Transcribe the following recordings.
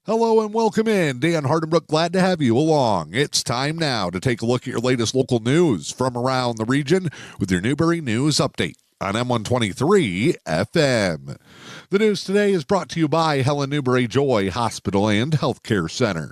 Hello and welcome in. Dan Hardenbrook, glad to have you along. It's time now to take a look at your latest local news from around the region with your Newberry News Update on M123 FM. The news today is brought to you by Helen Newberry Joy Hospital and Healthcare Center.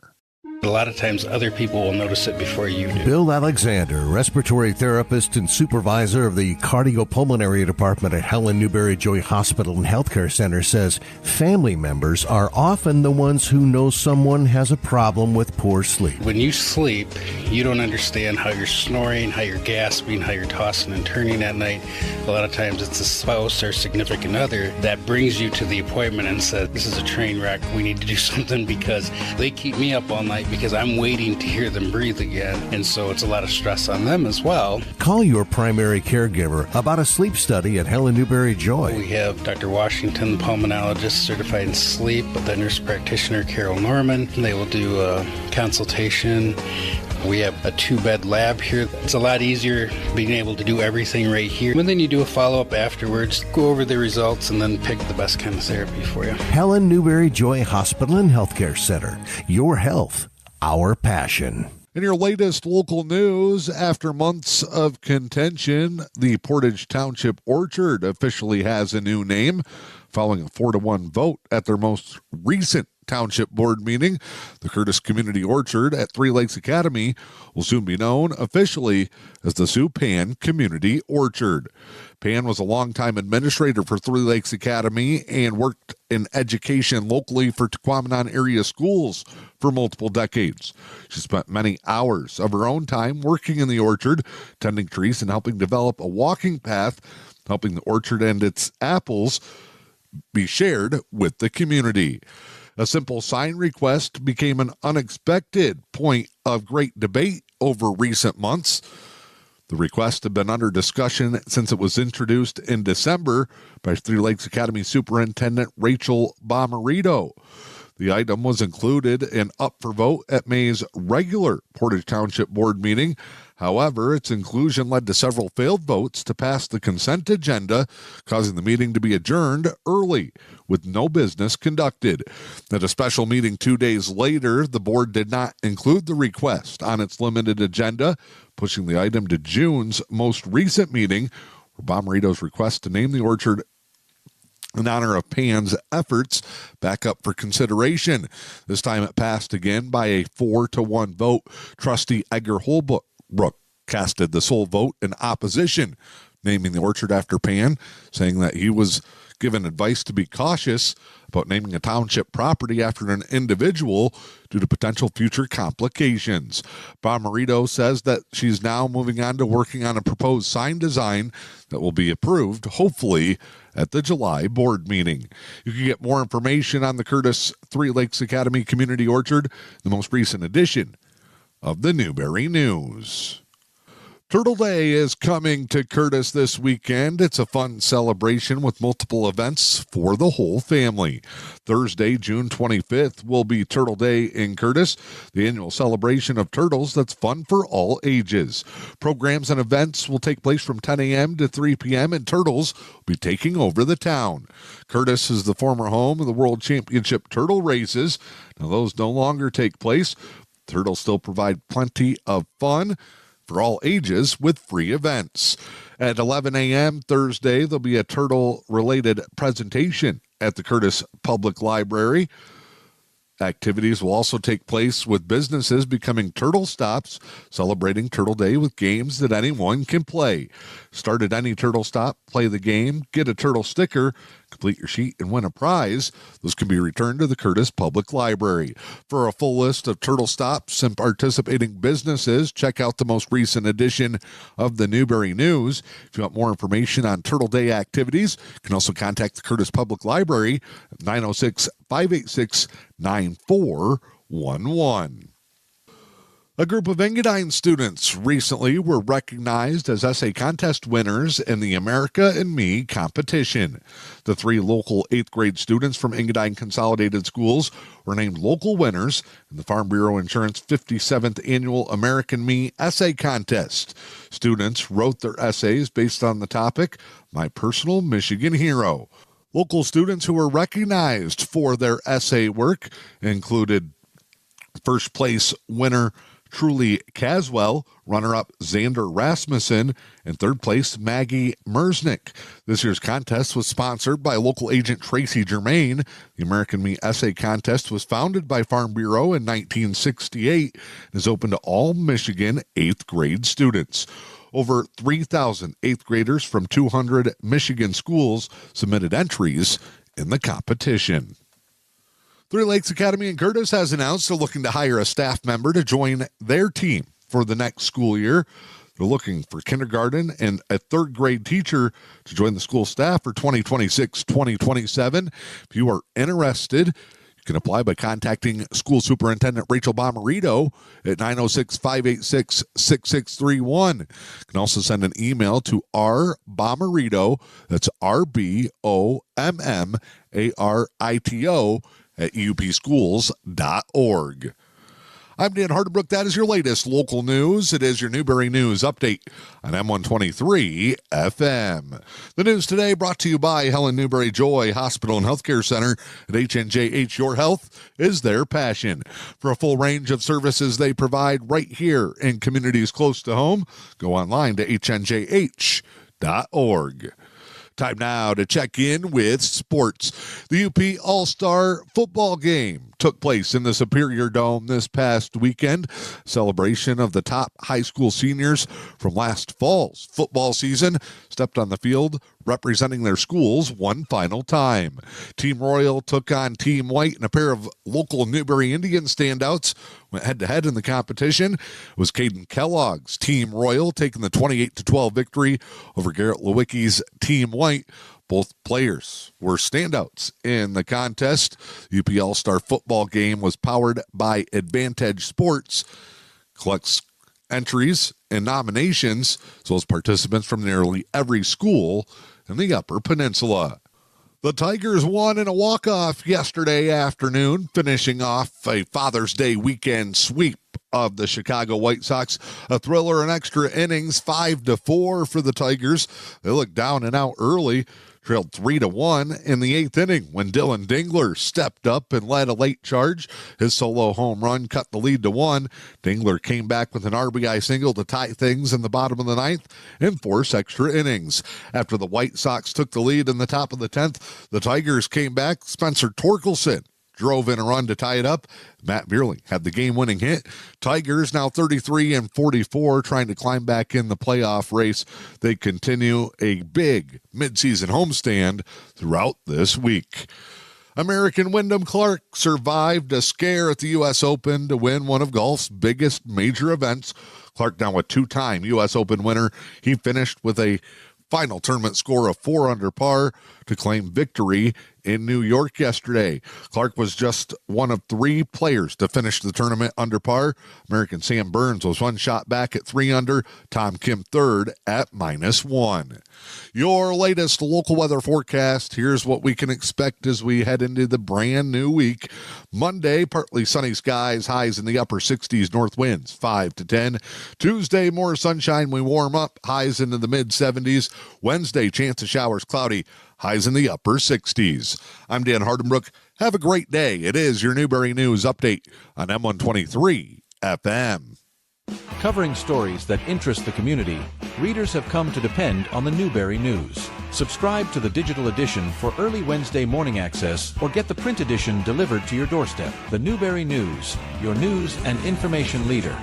A lot of times other people will notice it before you do. Bill Alexander, respiratory therapist and supervisor of the cardiopulmonary department at Helen Newberry Joy Hospital and Healthcare Center, says family members are often the ones who know someone has a problem with poor sleep. When you sleep, you don't understand how you're snoring, how you're gasping, how you're tossing and turning at night. A lot of times it's a spouse or significant other that brings you to the appointment and says, this is a train wreck, we need to do something because they keep me up all night because I'm waiting to hear them breathe again. And so it's a lot of stress on them as well. Call your primary caregiver about a sleep study at Helen Newberry Joy. We have Dr. Washington, the pulmonologist, certified in sleep, the nurse practitioner, Carol Norman. They will do a consultation. We have a 2-bed lab here. It's a lot easier being able to do everything right here. And then you do a follow-up afterwards, go over the results, and then pick the best kind of therapy for you. Helen Newberry Joy Hospital and Healthcare Center. Your health, our passion. In your latest local news, after months of contention, the Portage Township Orchard officially has a new name. Following a 4-1 vote at their most recent Township Board meeting, the Curtis Community Orchard at Three Lakes Academy will soon be known officially as the Sue Pan Community Orchard. Pan was a longtime administrator for Three Lakes Academy and worked in education locally for Tequamanon area schools for multiple decades. She spent many hours of her own time working in the orchard, tending trees and helping develop a walking path, helping the orchard and its apples be shared with the community. A simple sign request became an unexpected point of great debate over recent months. The request had been under discussion since it was introduced in December by Three Lakes Academy Superintendent Rachel Bomarito. The item was included and up for vote at May's regular Portage Township Board meeting. However, its inclusion led to several failed votes to pass the consent agenda, causing the meeting to be adjourned early with no business conducted. At a special meeting 2 days later, the board did not include the request on its limited agenda, pushing the item to June's most recent meeting, where Bomarito's request to name the orchard in honor of Pan's efforts back up for consideration. This time it passed again by a 4-1 vote. Trustee Edgar Holbrook casted the sole vote in opposition, naming the orchard after Pan, saying that he was given advice to be cautious about naming a township property after an individual due to potential future complications. Bomarito says that she's now moving on to working on a proposed sign design that will be approved, hopefully, at the July board meeting. You can get more information on the Curtis Three Lakes Academy Community Orchard, the most recent edition of the Newberry News. Turtle Day is coming to Curtis this weekend. It's a fun celebration with multiple events for the whole family. Thursday, June 25th, will be Turtle Day in Curtis, the annual celebration of turtles that's fun for all ages. Programs and events will take place from 10 a.m. to 3 p.m., and turtles will be taking over the town. Curtis is the former home of the World Championship Turtle Races. Now, those no longer take place. Turtles still provide plenty of fun for all ages with free events. At 11 a.m. Thursday, there'll be a turtle-related presentation at the Curtis Public Library. Activities will also take place with businesses becoming turtle stops, celebrating Turtle Day with games that anyone can play. Start at any turtle stop, play the game, get a turtle sticker, complete your sheet, and win a prize. Those can be returned to the Curtis Public Library. For a full list of turtle stops and participating businesses, check out the most recent edition of the Newberry News. If you want more information on Turtle Day activities, you can also contact the Curtis Public Library at 906-586-9411. A group of Engadine students recently were recognized as essay contest winners in the America and Me competition. The 3 local 8th grade students from Engadine Consolidated Schools were named local winners in the Farm Bureau Insurance 57th Annual American Me Essay Contest. Students wrote their essays based on the topic, My Personal Michigan Hero. Local students who were recognized for their essay work included first place winner Truly Caswell, runner-up Xander Rasmussen, and third place Maggie Mersnick. This year's contest was sponsored by local agent Tracy Germain. The American Me Essay Contest was founded by Farm Bureau in 1968 and is open to all Michigan 8th grade students. Over 3,000 8th graders from 200 Michigan schools submitted entries in the competition. Three Lakes Academy in Curtis has announced they're looking to hire a staff member to join their team for the next school year. They're looking for kindergarten and a third grade teacher to join the school staff for 2026-2027. If you are interested, you can apply by contacting School Superintendent Rachel Bomarito at 906-586-6631. You can also send an email to rbomarito, that's RBOMMARITO, at upschools.org. I'm Dan Hardenbrook. That is your latest local news. It is your Newberry News Update on M123 FM. The news today brought to you by Helen Newberry Joy Hospital and Healthcare Center at HNJH. Your health is their passion. For a full range of services they provide right here in communities close to home, go online to hnjh.org. Time now to check in with sports. The UP All-Star football game took place in the Superior Dome this past weekend. Celebration of the top high school seniors from last fall's football season stepped on the field representing their schools one final time. Team Royal took on Team White, and a pair of local Newberry Indian standouts went head-to-head in the competition. It was Caden Kellogg's Team Royal taking the 28-12 victory over Garrett Lewicki's Team White. Both players were standouts in the contest. UP All-Star football game was powered by Advantage Sports. Collects entries and nominations, as well as participants from nearly every school in the Upper Peninsula. The Tigers won in a walk-off yesterday afternoon, finishing off a Father's Day weekend sweep of the Chicago White Sox. A thriller in extra innings, 5-4 for the Tigers. They looked down and out early, trailed 3-1 in the 8th inning when Dylan Dingler stepped up and led a late charge. His solo home run cut the lead to 1. Dingler came back with an RBI single to tie things in the bottom of the 9th and force extra innings. After the White Sox took the lead in the top of the 10th, the Tigers came back. Spencer Torkelson drove in a run to tie it up. Matt Beerling had the game-winning hit. Tigers now 33-44, trying to climb back in the playoff race. They continue a big midseason homestand throughout this week. American Wyndham Clark survived a scare at the U.S. Open to win one of golf's biggest major events. Clark, now a two-time U.S. Open winner, he finished with a final tournament score of 4 under par to claim victory in New York yesterday. Clark was just one of 3 players to finish the tournament under par. American Sam Burns was one shot back at 3 under, Tom Kim third at -1. Your latest local weather forecast. Here's what we can expect as we head into the brand new week. Monday, partly sunny skies, highs in the upper 60s, north winds 5 to 10. Tuesday, more sunshine, we warm up, highs into the mid 70s. Wednesday, chance of showers, cloudy, highs in the upper 60s. I'm Dan Hardenbrook. Have a great day. It is your Newberry News Update on M123 FM. Covering stories that interest the community, readers have come to depend on the Newberry News. Subscribe to the digital edition for early Wednesday morning access or get the print edition delivered to your doorstep. The Newberry News, your news and information leader.